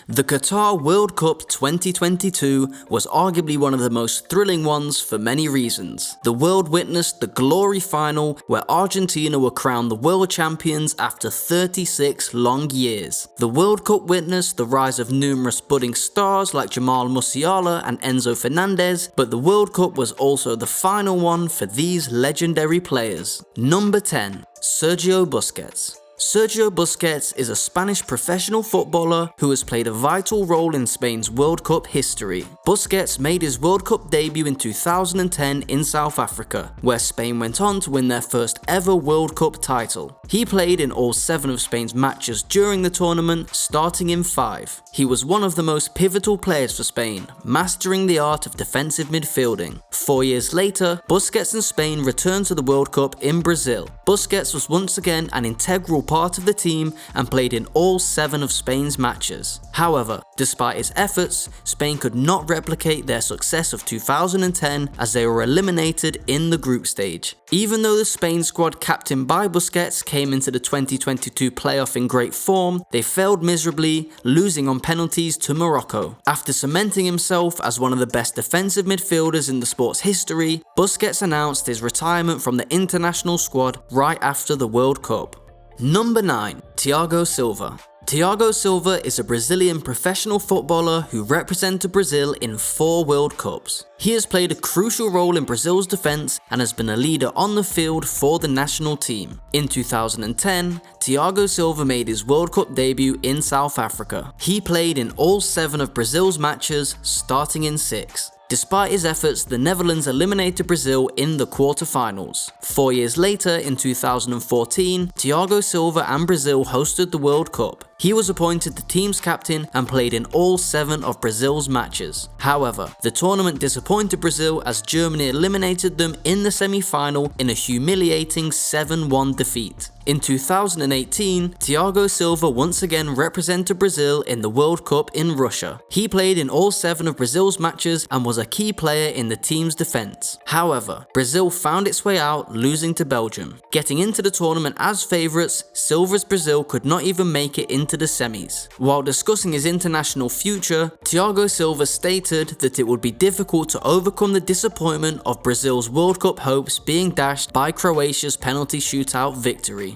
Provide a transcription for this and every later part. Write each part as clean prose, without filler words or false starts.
The Qatar World Cup 2022 was arguably one of the most thrilling ones for many reasons. The world witnessed the glory final where Argentina were crowned the world champions after 36 long years. The World Cup witnessed the rise of numerous budding stars like Jamal Musiala and Enzo Fernandez, but the World Cup was also the final one for these legendary players. Number 10. Sergio Busquets. Sergio Busquets is a Spanish professional footballer who has played a vital role in Spain's World Cup history. Busquets made his World Cup debut in 2010 in South Africa, where Spain went on to win their first ever World Cup title. He played in all 7 of Spain's matches during the tournament, starting in 5. He was one of the most pivotal players for Spain, mastering the art of defensive midfielding. 4 years later, Busquets and Spain returned to the World Cup in Brazil. Busquets was once again an integral part of the team and played in all 7 of Spain's matches. However, despite his efforts, Spain could not replicate their success of 2010 as they were eliminated in the group stage. Even though the Spain squad captained by Busquets came into the 2022 playoff in great form, they failed miserably, losing on penalties to Morocco. After cementing himself as one of the best defensive midfielders in the sport's history, Busquets announced his retirement from the international squad right after the World Cup. Number 9. Thiago Silva. Thiago Silva is a Brazilian professional footballer who represented Brazil in 4 World Cups. He has played a crucial role in Brazil's defense and has been a leader on the field for the national team. In 2010, Thiago Silva made his World Cup debut in South Africa. He played in all 7 of Brazil's matches, starting in 6. Despite his efforts, the Netherlands eliminated Brazil in the quarterfinals. 4 years later, in 2014, Thiago Silva and Brazil hosted the World Cup. He was appointed the team's captain and played in all 7 of Brazil's matches. However, the tournament disappointed Brazil as Germany eliminated them in the semi-final in a humiliating 7-1 defeat. In 2018, Thiago Silva once again represented Brazil in the World Cup in Russia. He played in all 7 of Brazil's matches and was a key player in the team's defense. However, Brazil found its way out, losing to Belgium. Getting into the tournament as favorites, Silva's Brazil could not even make it into the semis. While discussing his international future, Thiago Silva stated that it would be difficult to overcome the disappointment of Brazil's World Cup hopes being dashed by Croatia's penalty shootout victory.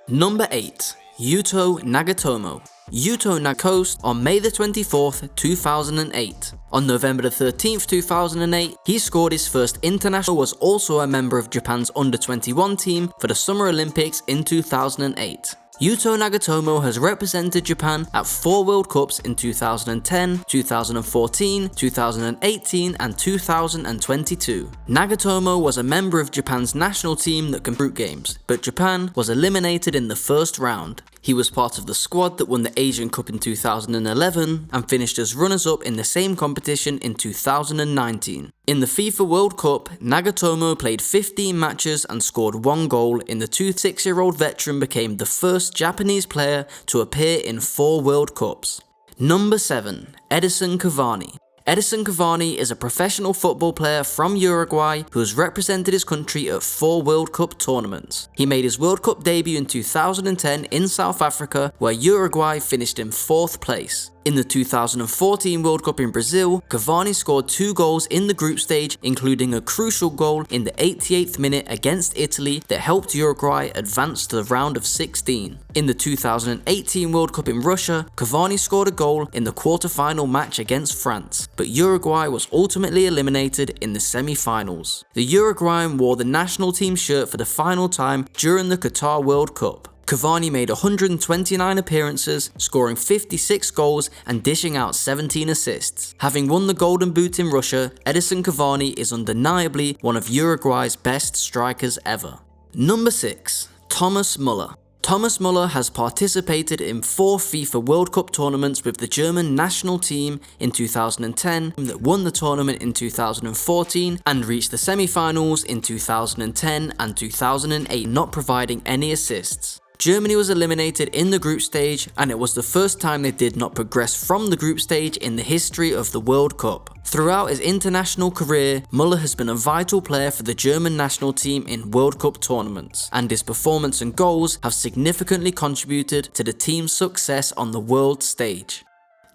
Number 8. Yuto Nagatomo. Yuto Nagatomo on May 24th, 2008. On November 13th, 2008, he scored his first international, was also a member of Japan's under-21 team for the Summer Olympics in 2008. Yuto Nagatomo has represented Japan at 4 World Cups in 2010, 2014, 2018 and 2022. Nagatomo was a member of Japan's national team that can group games, but Japan was eliminated in the first round. He was part of the squad that won the Asian Cup in 2011 and finished as runners-up in the same competition in 2019. In the FIFA World Cup, Nagatomo played 15 matches and scored 1 goal. In the 26-year-old veteran became the first Japanese player to appear in 4 World Cups. Number 7. Edinson Cavani. Edinson Cavani is a professional football player from Uruguay who has represented his country at 4 World Cup tournaments. He made his World Cup debut in 2010 in South Africa, where Uruguay finished in 4th place. In the 2014 World Cup in Brazil, Cavani scored 2 goals in the group stage, including a crucial goal in the 88th minute against Italy that helped Uruguay advance to the round of 16. In the 2018 World Cup in Russia, Cavani scored a goal in the quarter-final match against France, but Uruguay was ultimately eliminated in the semi-finals. The Uruguayan wore the national team shirt for the final time during the Qatar World Cup. Cavani made 129 appearances, scoring 56 goals and dishing out 17 assists. Having won the Golden Boot in Russia, Edinson Cavani is undeniably one of Uruguay's best strikers ever. Number 6. Thomas Müller. Thomas Müller has participated in 4 FIFA World Cup tournaments with the German national team in 2010, that won the tournament in 2014 and reached the semi-finals in 2010 and 2008, not providing any assists. Germany was eliminated in the group stage, and it was the first time they did not progress from the group stage in the history of the World Cup. Throughout his international career, Müller has been a vital player for the German national team in World Cup tournaments, and his performance and goals have significantly contributed to the team's success on the world stage.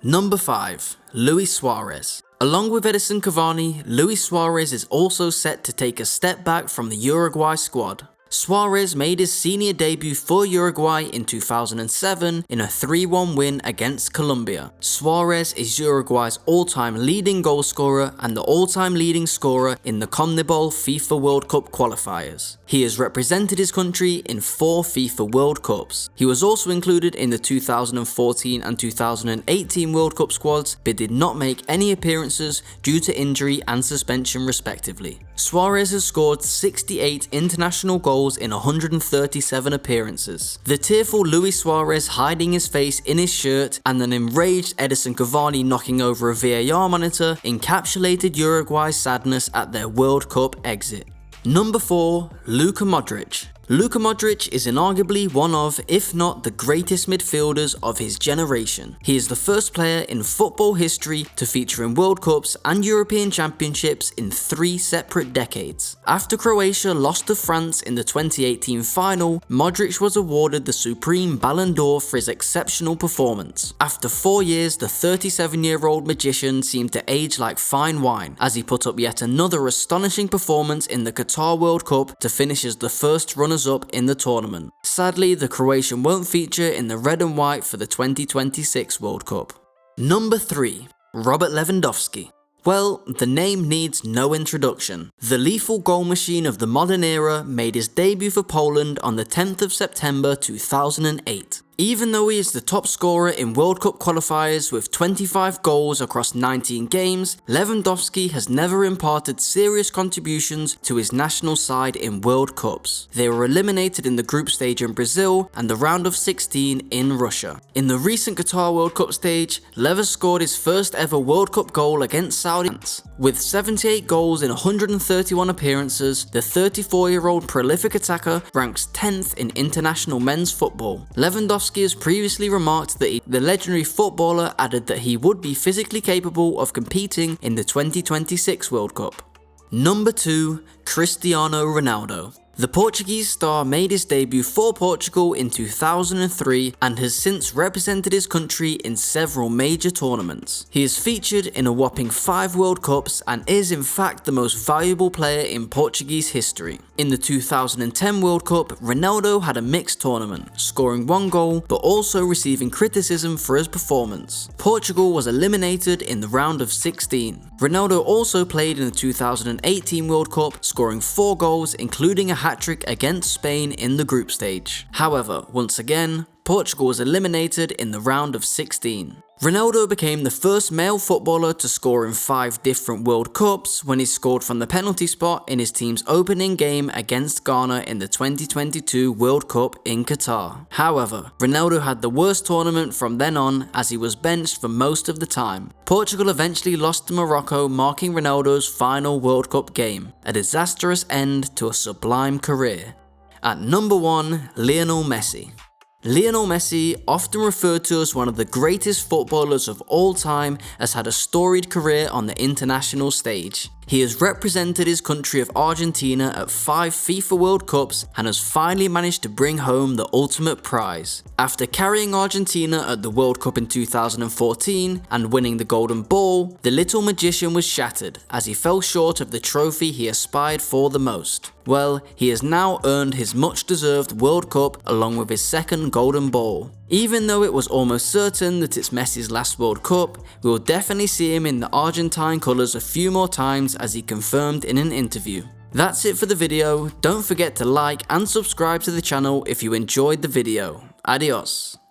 Number 5. Luis Suarez. Along with Edison Cavani, Luis Suarez is also set to take a step back from the Uruguay squad. Suarez made his senior debut for Uruguay in 2007 in a 3-1 win against Colombia. Suarez is Uruguay's all-time leading goal scorer and the all-time leading scorer in the CONMEBOL FIFA World Cup qualifiers. He has represented his country in 4 FIFA World Cups. He was also included in the 2014 and 2018 World Cup squads, but did not make any appearances due to injury and suspension respectively. Suarez has scored 68 international goals in 137 appearances. The tearful Luis Suarez hiding his face in his shirt and an enraged Edison Cavani knocking over a VAR monitor encapsulated Uruguay's sadness at their World Cup exit. Number 4. Luka Modric. Luka Modric is inarguably one of, if not the greatest midfielders of his generation. He is the first player in football history to feature in World Cups and European Championships in 3 separate decades. After Croatia lost to France in the 2018 final, Modric was awarded the Supreme Ballon d'Or for his exceptional performance. After 4 years, the 37-year-old magician seemed to age like fine wine, as he put up yet another astonishing performance in the Qatar World Cup to finish as the first runners up in the tournament. Sadly, the Croatian won't feature in the red and white for the 2026 World Cup. Number 3. Robert Lewandowski. Well, the name needs no introduction. The lethal goal machine of the modern era made his debut for Poland on the 10th of September 2008. Even though he is the top scorer in World Cup qualifiers with 25 goals across 19 games, Lewandowski has never imparted serious contributions to his national side in World Cups. They were eliminated in the group stage in Brazil and the round of 16 in Russia. In the recent Qatar World Cup stage, Lever scored his first ever World Cup goal against Saudi. With 78 goals in 131 appearances, the 34-year-old prolific attacker ranks 10th in international men's football. Lewandowski has previously remarked that the legendary footballer added that he would be physically capable of competing in the 2026 World Cup. Number 2. Cristiano Ronaldo. The Portuguese star made his debut for Portugal in 2003 and has since represented his country in several major tournaments. He is featured in a whopping 5 World Cups and is in fact the most valuable player in Portuguese history. In the 2010 World Cup, Ronaldo had a mixed tournament, scoring 1 goal but also receiving criticism for his performance. Portugal was eliminated in the round of 16. Ronaldo also played in the 2018 World Cup, scoring 4 goals including a hat-trick against Spain in the group stage. However, once again, Portugal was eliminated in the round of 16. Ronaldo became the first male footballer to score in 5 different World Cups when he scored from the penalty spot in his team's opening game against Ghana in the 2022 World Cup in Qatar. However, Ronaldo had the worst tournament from then on as he was benched for most of the time. Portugal eventually lost to Morocco, marking Ronaldo's final World Cup game, a disastrous end to a sublime career. At number 1, Lionel Messi. Lionel Messi, often referred to as one of the greatest footballers of all time, has had a storied career on the international stage. He has represented his country of Argentina at 5 FIFA World Cups and has finally managed to bring home the ultimate prize. After carrying Argentina at the World Cup in 2014 and winning the Golden Ball, the little magician was shattered as he fell short of the trophy he aspired for the most. Well, he has now earned his much-deserved World Cup along with his second Golden Ball. Even though it was almost certain that it's Messi's last World Cup, we will definitely see him in the Argentine colours a few more times, as he confirmed in an interview. That's it for the video. Don't forget to like and subscribe to the channel if you enjoyed the video. Adios.